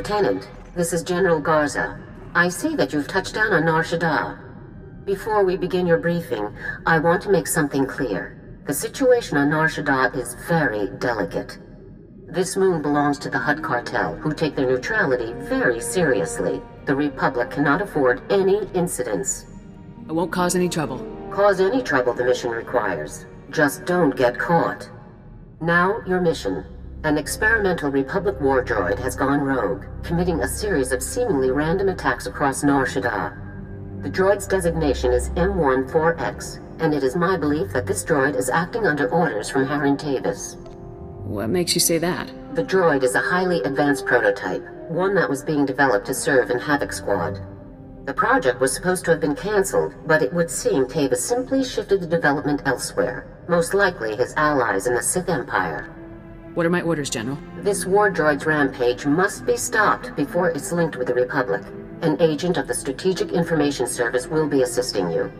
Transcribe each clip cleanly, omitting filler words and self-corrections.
Lieutenant, this is General Garza. I see that you've touched down on Nar Shaddaa. Before we begin your briefing, I want to make something clear. The situation on Nar Shaddaa is very delicate. This moon belongs to the Hutt cartel, who take their neutrality very seriously. The Republic cannot afford any incidents. I won't cause any trouble. Cause any trouble the mission requires. Just don't get caught. Now, your mission. An experimental Republic war droid has gone rogue, committing a series of seemingly random attacks across Nar Shaddaa. The droid's designation is M14X, and it is my belief that this droid is acting under orders from Harren Tavis. What makes you say that? The droid is a highly advanced prototype, one that was being developed to serve in Havoc Squad. The project was supposed to have been cancelled, but it would seem Tavis simply shifted the development elsewhere, most likely his allies in the Sith Empire. What are my orders, General? This war droid's rampage must be stopped before it's linked with the Republic. An agent of the Strategic Information Service will be assisting you.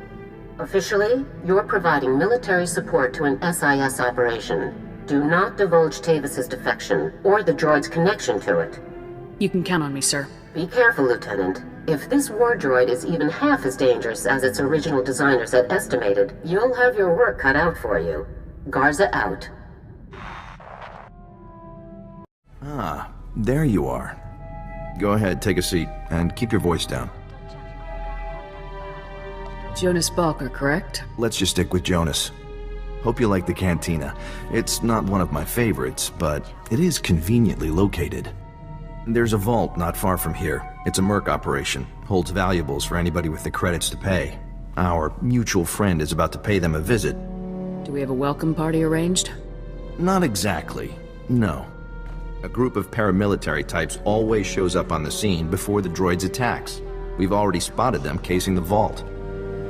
Officially, you're providing military support to an SIS operation. Do not divulge Tavis's defection, or the droid's connection to it. You can count on me, sir. Be careful, Lieutenant. If this war droid is even half as dangerous as its original designers had estimated, you'll have your work cut out for you. Garza out. Ah, there you are. Go ahead, take a seat, and keep your voice down. Jonas Balker, correct? Let's just stick with Jonas. Hope you like the cantina. It's not one of my favorites, but it is conveniently located. There's a vault not far from here. It's a merc operation. Holds valuables for anybody with the credits to pay. Our mutual friend is about to pay them a visit. Do we have a welcome party arranged? Not exactly. No. A group of paramilitary types always shows up on the scene before the droid's attacks. We've already spotted them casing the vault.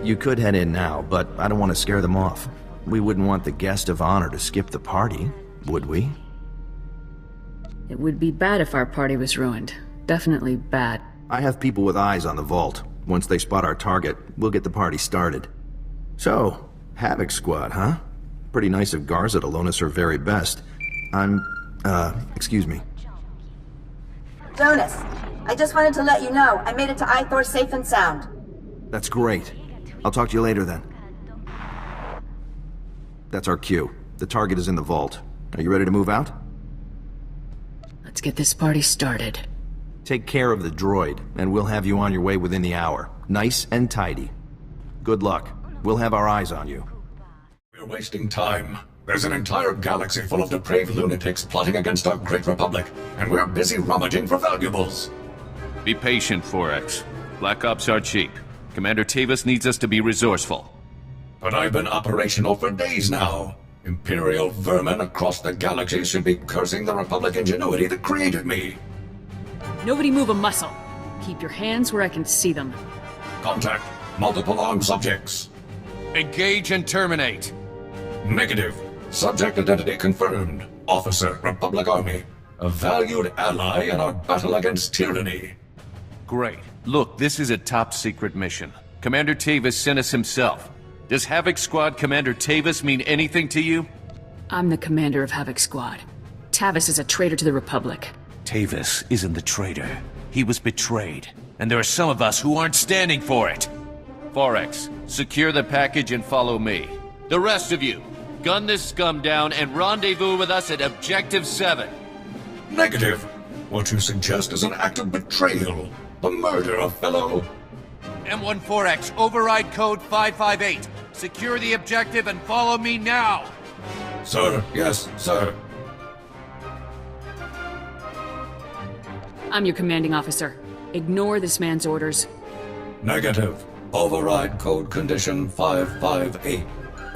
You could head in now, but I don't want to scare them off. We wouldn't want the guest of honor to skip the party, would we? It would be bad if our party was ruined. Definitely bad. I have people with eyes on the vault. Once they spot our target, we'll get the party started. So, Havoc Squad, huh? Pretty nice of Garza to loan us her very best. Excuse me. Jonas, I just wanted to let you know I made it to Ithor safe and sound. That's great. I'll talk to you later then. That's our cue. The target is in the vault. Are you ready to move out? Let's get this party started. Take care of the droid, and we'll have you on your way within the hour. Nice and tidy. Good luck. We'll have our eyes on you. We're wasting time. There's an entire galaxy full of depraved lunatics plotting against our great republic, and we're busy rummaging for valuables. Be patient, 4X. Black Ops are cheap. Commander Tavis needs us to be resourceful. But I've been operational for days now. Imperial vermin across the galaxy should be cursing the Republic ingenuity that created me. Nobody move a muscle. Keep your hands where I can see them. Contact. Multiple armed subjects. Engage and terminate. Negative. Subject identity confirmed. Officer, Republic Army. A valued ally in our battle against tyranny. Great. Look, this is a top-secret mission. Commander Tavis sent us himself. Does Havoc Squad Commander Tavis mean anything to you? I'm the commander of Havoc Squad. Tavis is a traitor to the Republic. Tavis isn't the traitor. He was betrayed. And there are some of us who aren't standing for it. 4X, secure the package and follow me. The rest of you, gun this scum down and rendezvous with us at Objective 7. Negative. What you suggest is an act of betrayal. The murder of fellow... M14X, override code 558. Secure the objective and follow me now! Sir, yes, sir. I'm your commanding officer. Ignore this man's orders. Negative. Override code condition 558.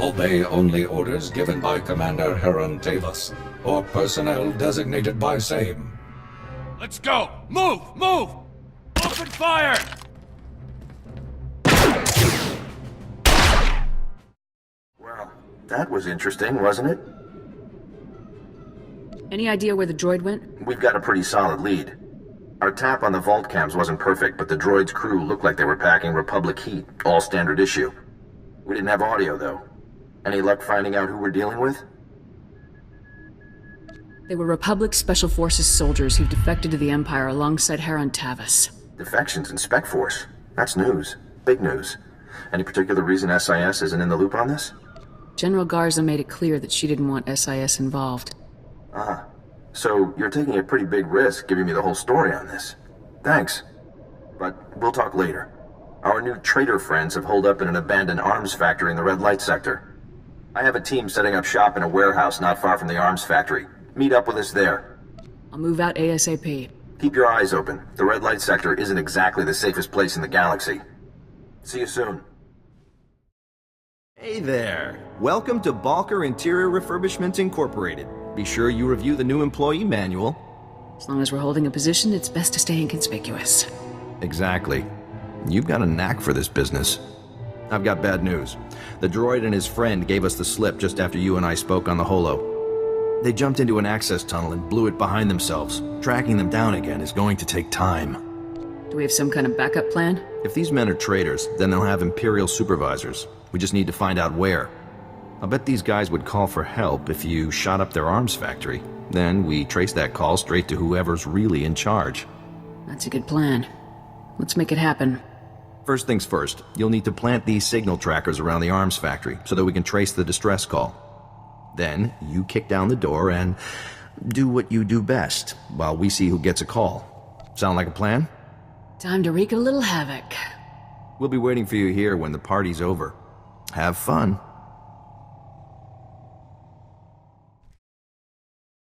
Obey only orders given by Commander Harren Tavis, or personnel designated by same. Let's go! Move! Move! Open fire! Well, that was interesting, wasn't it? Any idea where the droid went? We've got a pretty solid lead. Our tap on the vault cams wasn't perfect, but the droid's crew looked like they were packing Republic heat, all standard issue. We didn't have audio, though. Any luck finding out who we're dealing with? They were Republic Special Forces soldiers who defected to the Empire alongside Heron Tavis. Defections in Spec Force? That's news. Big news. Any particular reason SIS isn't in the loop on this? General Garza made it clear that she didn't want SIS involved. Ah. So you're taking a pretty big risk giving me the whole story on this. Thanks. But we'll talk later. Our new traitor friends have holed up in an abandoned arms factory in the red light sector. I have a team setting up shop in a warehouse not far from the arms factory. Meet up with us there. I'll move out ASAP. Keep your eyes open. The red light sector isn't exactly the safest place in the galaxy. See you soon. Hey there. Welcome to Balker Interior Refurbishments Incorporated. Be sure you review the new employee manual. As long as we're holding a position, it's best to stay inconspicuous. Exactly. You've got a knack for this business. I've got bad news. The droid and his friend gave us the slip just after you and I spoke on the holo. They jumped into an access tunnel and blew it behind themselves. Tracking them down again is going to take time. Do we have some kind of backup plan? If these men are traitors, then they'll have Imperial supervisors. We just need to find out where. I'll bet these guys would call for help if you shot up their arms factory. Then we trace that call straight to whoever's really in charge. That's a good plan. Let's make it happen. First things first, you'll need to plant these signal trackers around the arms factory so that we can trace the distress call. Then, you kick down the door and do what you do best while we see who gets a call. Sound like a plan? Time to wreak a little havoc. We'll be waiting for you here when the party's over. Have fun.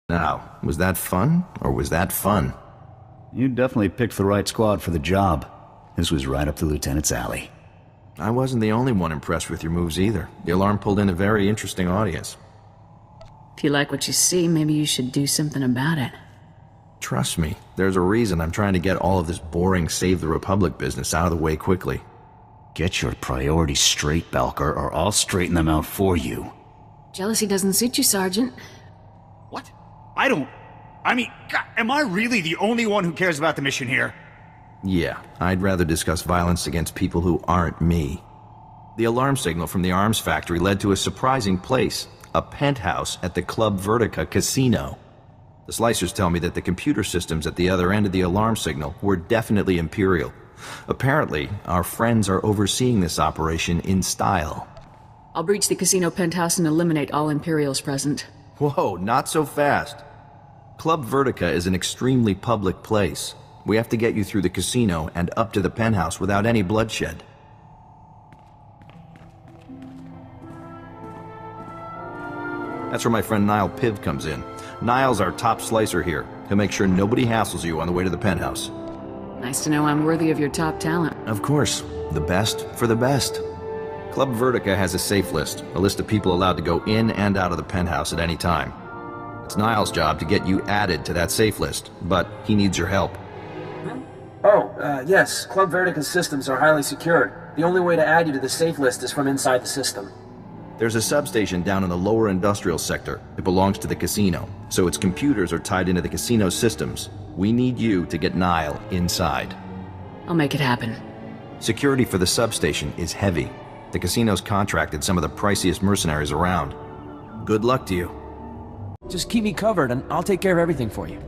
Now, was that fun, or was that fun? You definitely picked the right squad for the job. This was right up the Lieutenant's alley. I wasn't the only one impressed with your moves either. The alarm pulled in a very interesting audience. If you like what you see, maybe you should do something about it. Trust me, there's a reason I'm trying to get all of this boring Save the Republic business out of the way quickly. Get your priorities straight, Balker, or I'll straighten them out for you. Jealousy doesn't suit you, Sergeant. What? I mean, God, am I really the only one who cares about the mission here? Yeah, I'd rather discuss violence against people who aren't me. The alarm signal from the arms factory led to a surprising place, a penthouse at the Club Vertica casino. The slicers tell me that the computer systems at the other end of the alarm signal were definitely Imperial. Apparently, our friends are overseeing this operation in style. I'll breach the casino penthouse and eliminate all Imperials present. Whoa, not so fast. Club Vertica is an extremely public place. We have to get you through the casino and up to the penthouse without any bloodshed. That's where my friend Niall Piv comes in. Niall's our top slicer here. He'll make sure nobody hassles you on the way to the penthouse. Nice to know I'm worthy of your top talent. Of course. The best for the best. Club Vertica has a safe list, a list of people allowed to go in and out of the penthouse at any time. It's Niall's job to get you added to that safe list, but he needs your help. Yes. Club Vertica's systems are highly secured. The only way to add you to the safe list is from inside the system. There's a substation down in the lower industrial sector. It belongs to the casino, so its computers are tied into the casino systems. We need you to get Niall inside. I'll make it happen. Security for the substation is heavy. The casino's contracted some of the priciest mercenaries around. Good luck to you. Just keep me covered and I'll take care of everything for you.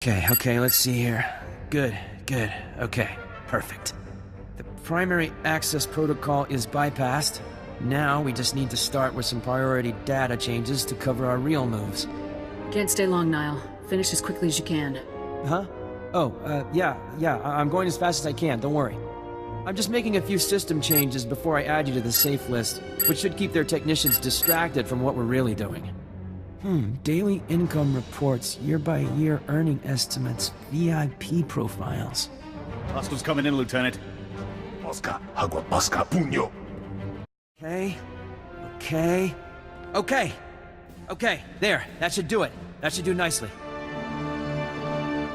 Okay, let's see here. Good. Okay, perfect. The primary access protocol is bypassed. Now we just need to start with some priority data changes to cover our real moves. Can't stay long, Niall. Finish as quickly as you can. Huh? Yeah, I'm going as fast as I can, don't worry. I'm just making a few system changes before I add you to the safe list, which should keep their technicians distracted from what we're really doing. Daily income reports, year-by-year earning estimates, VIP profiles. Hostiles coming in, Lieutenant. Bosca, agua bosca, puño. Okay, there, that should do it. That should do nicely.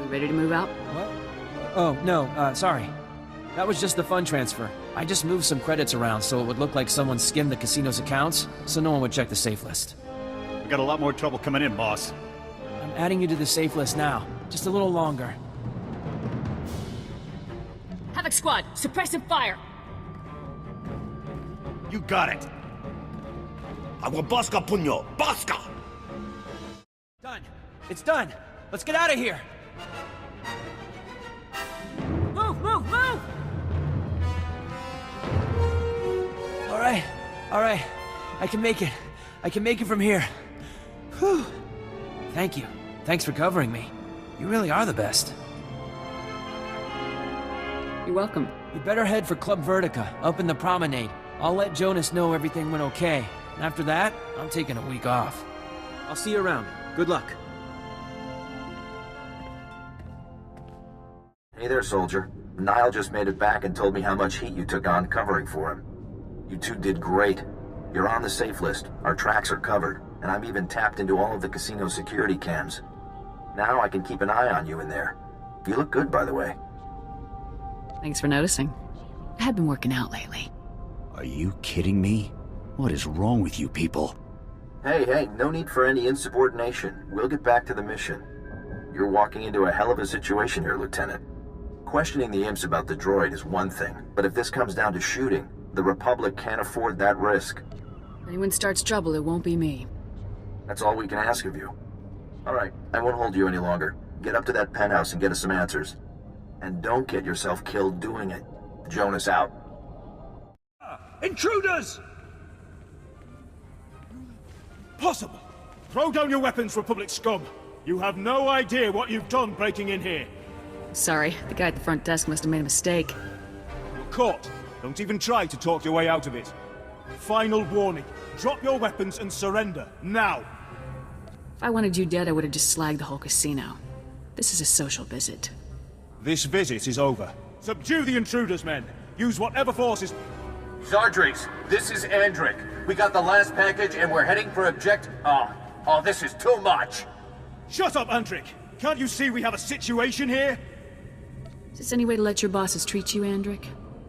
We ready to move out? What? Oh, no, sorry. That was just the fund transfer. I just moved some credits around so it would look like someone skimmed the casino's accounts, so no one would check the safe list. We got a lot more trouble coming in, boss. I'm adding you to the safe list now. Just a little longer. Havoc Squad, suppressive fire! You got it. Agua bosca, puño, bosca! Done. It's done! Let's get out of here! Move, move, move! Alright. I can make it. I can make it from here. Whew. Thank you. Thanks for covering me. You really are the best. You're welcome. You better head for Club Vertica, up in the promenade. I'll let Jonas know everything went okay. After that, I'm taking a week off. I'll see you around. Good luck. Hey there, soldier. Niall just made it back and told me how much heat you took on covering for him. You two did great. You're on the safe list, our tracks are covered, and I've even tapped into all of the casino security cams. Now I can keep an eye on you in there. You look good, by the way. Thanks for noticing. I have been working out lately. Are you kidding me? What is wrong with you people? Hey, no need for any insubordination. We'll get back to the mission. You're walking into a hell of a situation here, Lieutenant. Questioning the imps about the droid is one thing, but if this comes down to shooting, the Republic can't afford that risk. If anyone starts trouble, it won't be me. That's all we can ask of you. Alright, I won't hold you any longer. Get up to that penthouse and get us some answers. And don't get yourself killed doing it. Jonas out. Intruders! Possible. Throw down your weapons, Republic scum. You have no idea what you've done breaking in here. Sorry, the guy at the front desk must have made a mistake. You're caught. Don't even try to talk your way out of it. Final warning. Drop your weapons and surrender, now. If I wanted you dead, I would have just slagged the whole casino. This is a social visit. This visit is over. Subdue the intruders, men. Use whatever forces... Zardries, this is Andric. We got the last package and we're heading for Oh, this is too much. Shut up, Andric. Can't you see we have a situation here? Is this any way to let your bosses treat you, Andric?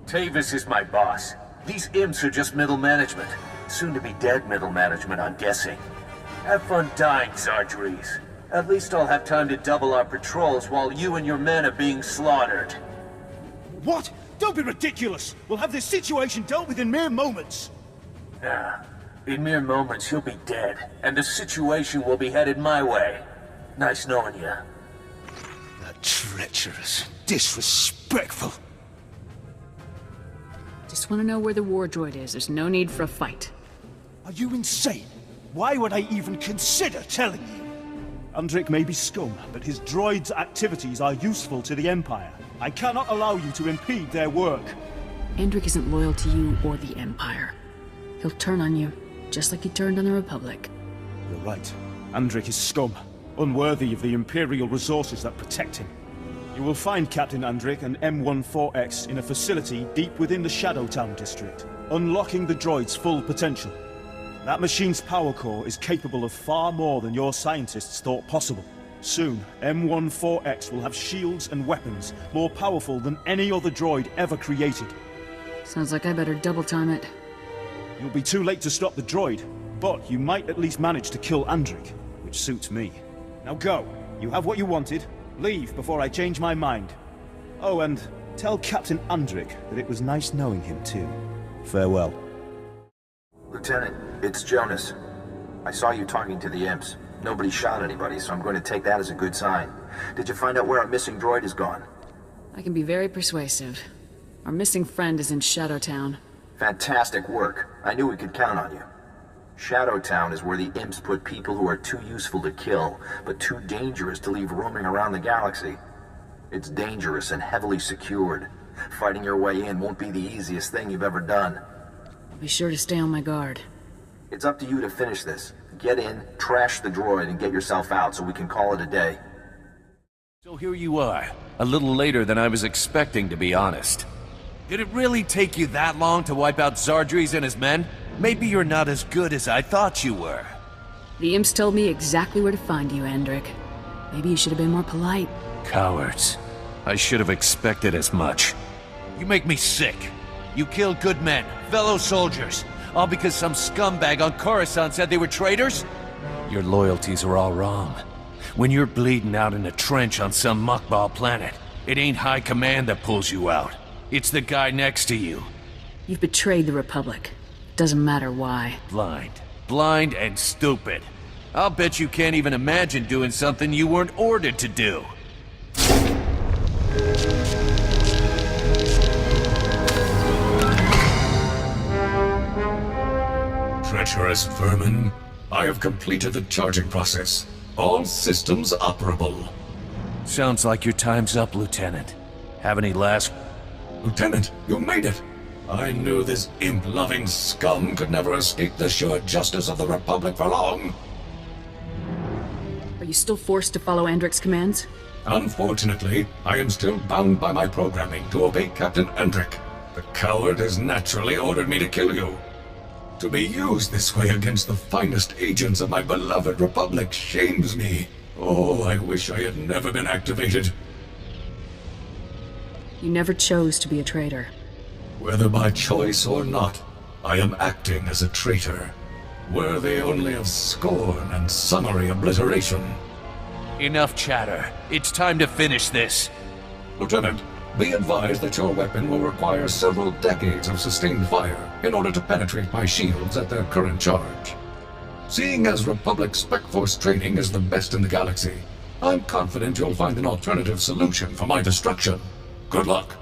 Tavis is my boss. These imps are just middle management. Soon to be dead middle management, I'm guessing. Have fun dying, Zardries. At least I'll have time to double our patrols while you and your men are being slaughtered. What? Don't be ridiculous! We'll have this situation dealt with in mere moments! Nah. In mere moments, you'll be dead, and the situation will be headed my way. Nice knowing you. That treacherous, disrespectful... Just want to know where the war droid is. There's no need for a fight. Are you insane? Why would I even consider telling you? Andric may be scum, but his droid's activities are useful to the Empire. I cannot allow you to impede their work. Andric isn't loyal to you or the Empire. He'll turn on you, just like he turned on the Republic. You're right. Andric is scum, unworthy of the Imperial resources that protect him. You will find Captain Andric and M14X in a facility deep within the SWTOR district, unlocking the droid's full potential. That machine's power core is capable of far more than your scientists thought possible. Soon, M14X will have shields and weapons more powerful than any other droid ever created. Sounds like I better double time it. You'll be too late to stop the droid, but you might at least manage to kill Andric, which suits me. Now go. You have what you wanted. Leave before I change my mind. Oh, and tell Captain Andric that it was nice knowing him too. Farewell. Lieutenant, it's Jonas. I saw you talking to the imps. Nobody shot anybody, so I'm going to take that as a good sign. Did you find out where our missing droid is gone? I can be very persuasive. Our missing friend is in Shadowtown. Fantastic work. I knew we could count on you. Shadowtown is where the imps put people who are too useful to kill, but too dangerous to leave roaming around the galaxy. It's dangerous and heavily secured. Fighting your way in won't be the easiest thing you've ever done. I'll be sure to stay on my guard. It's up to you to finish this. Get in, trash the droid, and get yourself out so we can call it a day. So here you are. A little later than I was expecting, to be honest. Did it really take you that long to wipe out Zardries and his men? Maybe you're not as good as I thought you were. The imps told me exactly where to find you, Andric. Maybe you should have been more polite. Cowards. I should have expected as much. You make me sick. You killed good men, fellow soldiers, all because some scumbag on Coruscant said they were traitors? Your loyalties are all wrong. When you're bleeding out in a trench on some muckball planet, it ain't high command that pulls you out. It's the guy next to you. You've betrayed the Republic. Doesn't matter why. Blind. Blind and stupid. I'll bet you can't even imagine doing something you weren't ordered to do. Treacherous vermin. I have completed the charging process. All systems operable. Sounds like your time's up, Lieutenant. Have any last... Lieutenant, you made it! I knew this imp-loving scum could never escape the sure justice of the Republic for long. Are you still forced to follow Andrick's commands? Unfortunately, I am still bound by my programming to obey Captain Andrick. The coward has naturally ordered me to kill you. To be used this way against the finest agents of my beloved Republic shames me. Oh, I wish I had never been activated. You never chose to be a traitor. Whether by choice or not, I am acting as a traitor, worthy only of scorn and summary obliteration. Enough chatter. It's time to finish this. Lieutenant, be advised that your weapon will require several decades of sustained fire in order to penetrate my shields at their current charge. Seeing as Republic Spec Force training is the best in the galaxy, I'm confident you'll find an alternative solution for my destruction. Good luck.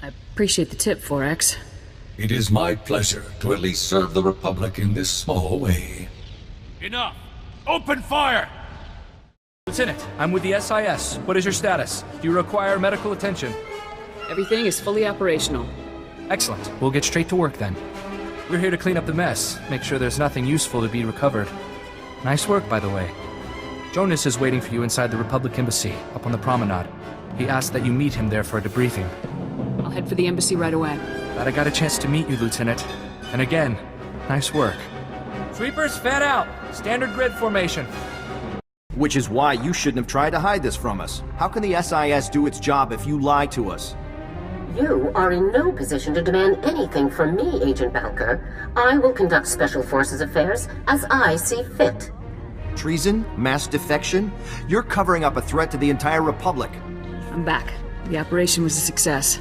I appreciate the tip, 4X. It is my pleasure to at least serve the Republic in this small way. Enough! Open fire! Lieutenant, I'm with the SIS. What is your status? Do you require medical attention? Everything is fully operational. Excellent. We'll get straight to work then. We're here to clean up the mess, make sure there's nothing useful to be recovered. Nice work, by the way. Jonas is waiting for you inside the Republic Embassy, up on the promenade. He asked that you meet him there for a debriefing. I'll head for the embassy right away. Glad I got a chance to meet you, Lieutenant. And again, nice work. Sweepers, fan out! Standard grid formation. Which is why you shouldn't have tried to hide this from us. How can the SIS do its job if you lie to us? You are in no position to demand anything from me, Agent Balker. I will conduct Special Forces affairs as I see fit. Treason? Mass defection? You're covering up a threat to the entire Republic. I'm back. The operation was a success.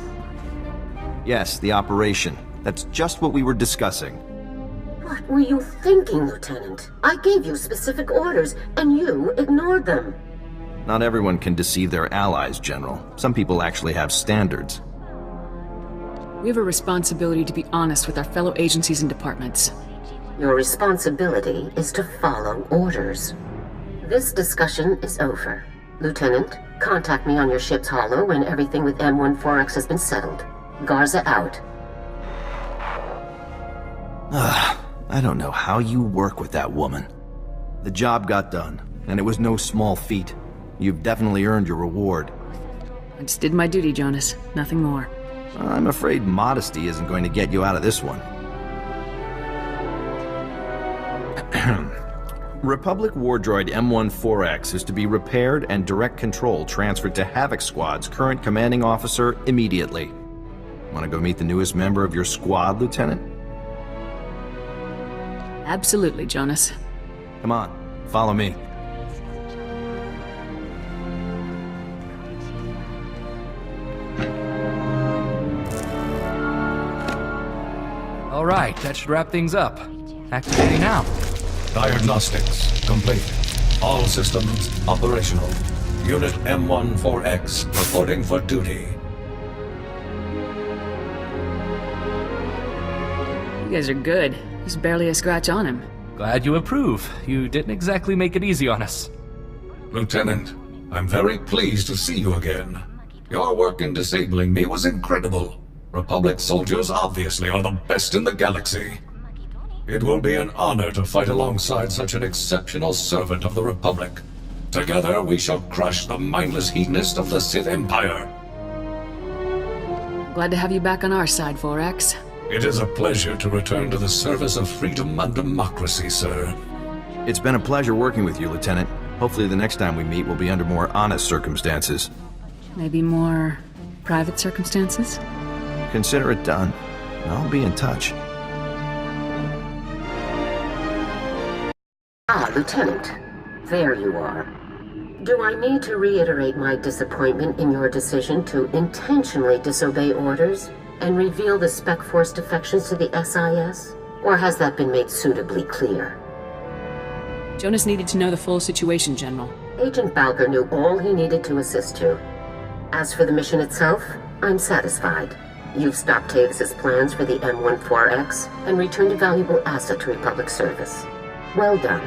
Yes, the operation. That's just what we were discussing. What were you thinking, Lieutenant? I gave you specific orders, and you ignored them. Not everyone can deceive their allies, General. Some people actually have standards. We have a responsibility to be honest with our fellow agencies and departments. Your responsibility is to follow orders. This discussion is over. Lieutenant, contact me on your ship's holo when everything with M14X has been settled. Garza out. I don't know how you work with that woman. The job got done, and it was no small feat. You've definitely earned your reward. I just did my duty, Jonas. Nothing more. I'm afraid modesty isn't going to get you out of this one. Republic war droid M14X is to be repaired and direct control transferred to Havoc Squad's current commanding officer immediately. Want to go meet the newest member of your squad, Lieutenant? Absolutely, Jonas. Come on, follow me. All right, that should wrap things up. Activating now. Diagnostics complete. All systems operational. Unit M14X reporting for duty. You guys are good. There's barely a scratch on him. Glad you approve. You didn't exactly make it easy on us. Lieutenant, I'm very pleased to see you again. Your work in disabling me was incredible. Republic soldiers obviously are the best in the galaxy. It will be an honor to fight alongside such an exceptional servant of the Republic. Together we shall crush the mindless hedonist of the Sith Empire. Glad to have you back on our side, 4X. It is a pleasure to return to the service of freedom and democracy, sir. It's been a pleasure working with you, Lieutenant. Hopefully the next time we meet will be under more honest circumstances. Maybe more private circumstances? Consider it done. I'll be in touch. Ah, Lieutenant. There you are. Do I need to reiterate my disappointment in your decision to intentionally disobey orders and reveal the Spec Force defections to the SIS? Or has that been made suitably clear? Jonas needed to know the full situation, General. Agent Balker knew all he needed to assist you. As for the mission itself, I'm satisfied. You've stopped Tavis's plans for the M14X and returned a valuable asset to Republic service. Well done.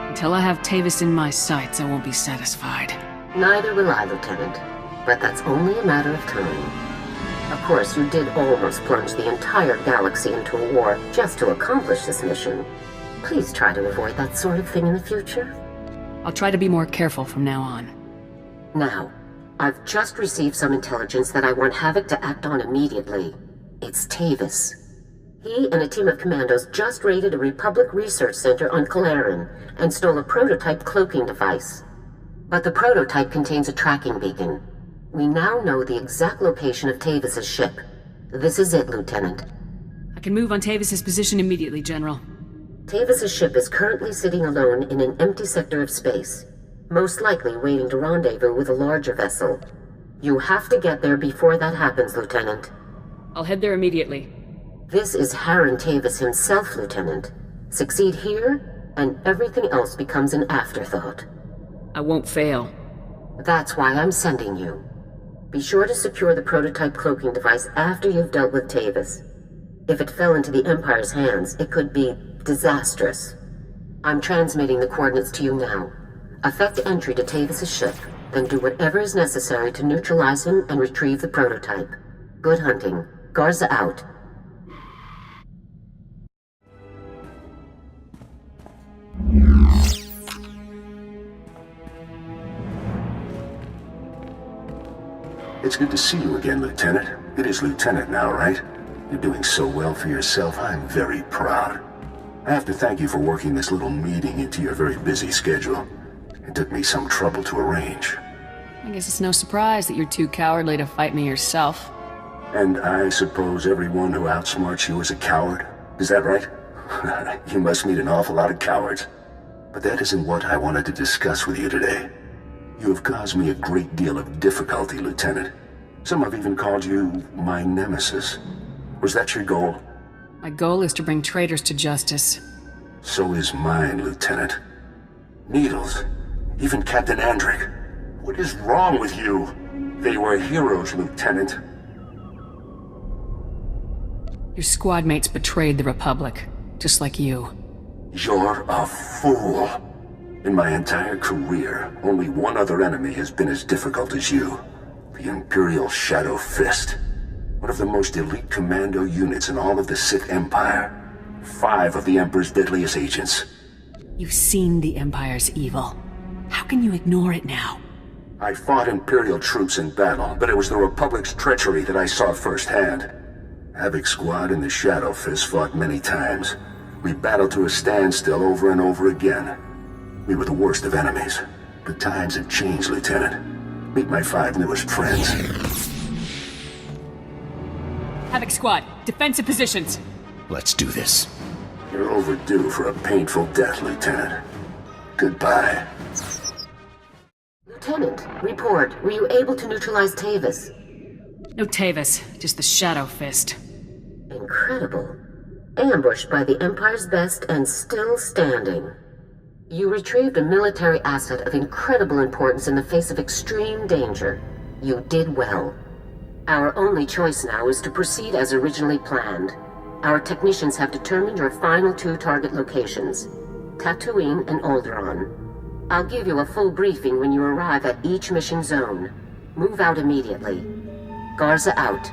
Until I have Tavis in my sights, I won't be satisfied. Neither will I, Lieutenant. But that's only a matter of time. Of course, you did almost plunge the entire galaxy into a war just to accomplish this mission. Please try to avoid that sort of thing in the future. I'll try to be more careful from now on. Now, I've just received some intelligence that I want Havoc to act on immediately. It's Tavis. He and a team of commandos just raided a Republic research center on Calaran and stole a prototype cloaking device. But the prototype contains a tracking beacon. We now know the exact location of Tavis's ship. This is it, Lieutenant. I can move on Tavis's position immediately, General. Tavis's ship is currently sitting alone in an empty sector of space, most likely waiting to rendezvous with a larger vessel. You have to get there before that happens, Lieutenant. I'll head there immediately. This is Harren Tavis himself, Lieutenant. Succeed here, and everything else becomes an afterthought. I won't fail. That's why I'm sending you. Be sure to secure the prototype cloaking device after you've dealt with Tavis. If it fell into the Empire's hands, it could be disastrous. I'm transmitting the coordinates to you now. Effect entry to Tavis's ship, then do whatever is necessary to neutralize him and retrieve the prototype. Good hunting. Garza out. It's good to see you again, Lieutenant. It is Lieutenant now, right? You're doing so well for yourself, I'm very proud. I have to thank you for working this little meeting into your very busy schedule. It took me some trouble to arrange. I guess it's no surprise that you're too cowardly to fight me yourself. And I suppose everyone who outsmarts you is a coward? Is that right? You must meet an awful lot of cowards. But that isn't what I wanted to discuss with you today. You have caused me a great deal of difficulty, Lieutenant. Some have even called you my nemesis. Was that your goal? My goal is to bring traitors to justice. So is mine, Lieutenant. Needles. Even Captain Andric. What is wrong with you? They were heroes, Lieutenant. Your squad mates betrayed the Republic, just like you. You're a fool. In my entire career, only one other enemy has been as difficult as you. The Imperial Shadow Fist. One of the most elite commando units in all of the Sith Empire. 5 of the Emperor's deadliest agents. You've seen the Empire's evil. How can you ignore it now? I fought Imperial troops in battle, but it was the Republic's treachery that I saw firsthand. Havoc Squad and the Shadow Fist fought many times. We battled to a standstill over and over again. We were the worst of enemies. But times have changed, Lieutenant. Meet my 5 newest friends. Havoc Squad, defensive positions. Let's do this. You're overdue for a painful death, Lieutenant. Goodbye. Lieutenant, report. Were you able to neutralize Tavis? No Tavis, just the Shadow Fist. Incredible. Ambushed by the Empire's best and still standing. You retrieved a military asset of incredible importance in the face of extreme danger. You did well. Our only choice now is to proceed as originally planned. Our technicians have determined your final 2 target locations, Tatooine and Alderaan. I'll give you a full briefing when you arrive at each mission zone. Move out immediately. Garza out.